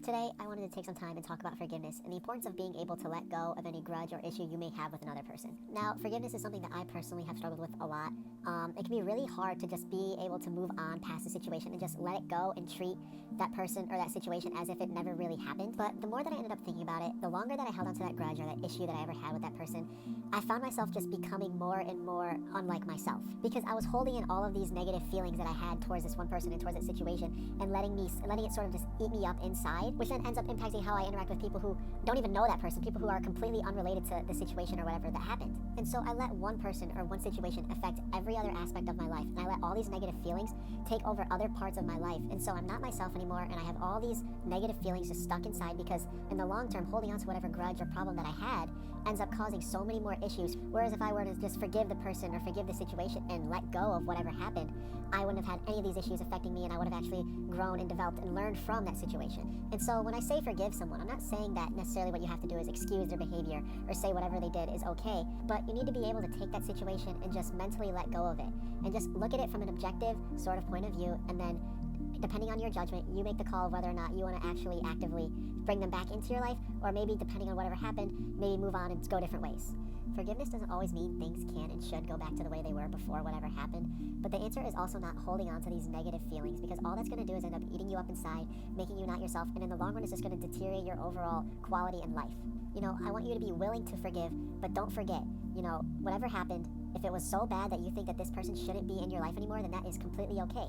Today, I wanted to take some time and talk about forgiveness and the importance of being able to let go of any grudge or issue you may have with another person. Now, forgiveness is something that I personally have struggled with a lot. It can be really hard to just be able to move on past the situation and just let it go and treat that person or that situation as if it never really happened. But the more that I ended up thinking about it, the longer that I held onto that grudge or that issue that I ever had with that person, I found myself just becoming more and more unlike myself, because I was holding in all of these negative feelings that I had towards this one person and towards that situation and letting it sort of just eat me up inside, which then ends up impacting how I interact with people who don't even know that person, people who are completely unrelated to the situation or whatever that happened. And so I let one person or one situation affect every other aspect of my life, and I let all these negative feelings take over other parts of my life. And so I'm not myself anymore, and I have all these negative feelings just stuck inside, because in the long term, holding on to whatever grudge or problem that I had ends up causing so many more issues. Whereas if I were to just forgive the person or forgive the situation and let go of whatever happened, I wouldn't have had any of these issues affecting me, and I would have actually grown and developed and learned from that situation. And so when I say forgive someone, I'm not saying that necessarily what you have to do is excuse their behavior or say whatever they did is okay, but you need to be able to take that situation and just mentally let go of it and just look at it from an objective sort of point of view, and then depending on your judgment, you make the call of whether or not you want to actually actively bring them back into your life, or maybe depending on whatever happened, maybe move on and go different ways. Forgiveness doesn't always mean things can and should go back to the way they were before whatever happened, but the answer is also not holding on to these negative feelings, because all that's going to do is end up eating you up inside, making you not yourself, and in the long run, it's just going to deteriorate your overall quality in life. I want you to be willing to forgive, but don't forget, whatever happened, if it was so bad that you think that this person shouldn't be in your life anymore, then that is completely okay.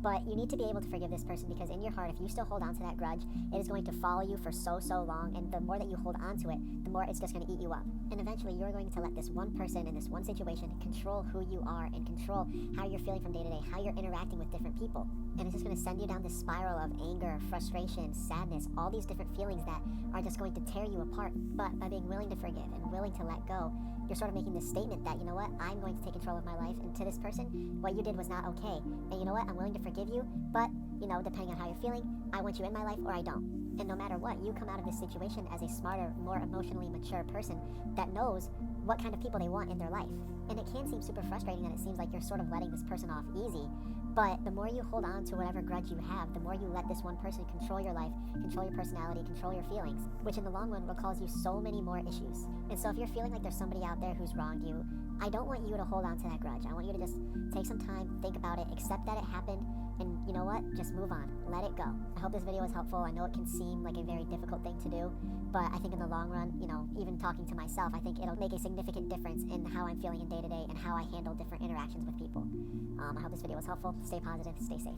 But you need to be able to forgive this person, because in your heart, if you still hold on to that grudge, it is going to follow you for so long, and the more that you hold on to it, the more it's just going to eat you up. And eventually, you're going to let this one person in this one situation control who you are and control how you're feeling from day to day, how you're interacting with different people. And it's just going to send you down this spiral of anger, frustration, sadness, all these different feelings that are just going to tear you apart. But by being willing to forgive and willing to let go, you're sort of making this statement that, I'm going to take control of my life, and to this person, what you did was not okay. And you know what, I'm willing to forgive you, but, depending on how you're feeling, I want you in my life or I don't. And no matter what, you come out of this situation as a smarter, more emotionally mature person that knows what kind of people they want in their life. And it can seem super frustrating that it seems like you're sort of letting this person off easy, but the more you hold on to whatever grudge you have, the more you let this one person control your life, control your personality, control your feelings, which in the long run will cause you so many more issues. And so if you're feeling like there's somebody out there who's wronged you, I don't want you to hold on to that grudge. I want you to just take some time, think about it, accept that it happened, and you know what? Just move on. Let it go. I hope this video was helpful. I know it can seem like a very difficult thing to do, but I think in the long run, even talking to myself, I think it'll make a significant difference in how I'm feeling in day to day and how I handle different interactions with people. I hope this video was helpful. Stay positive, stay safe.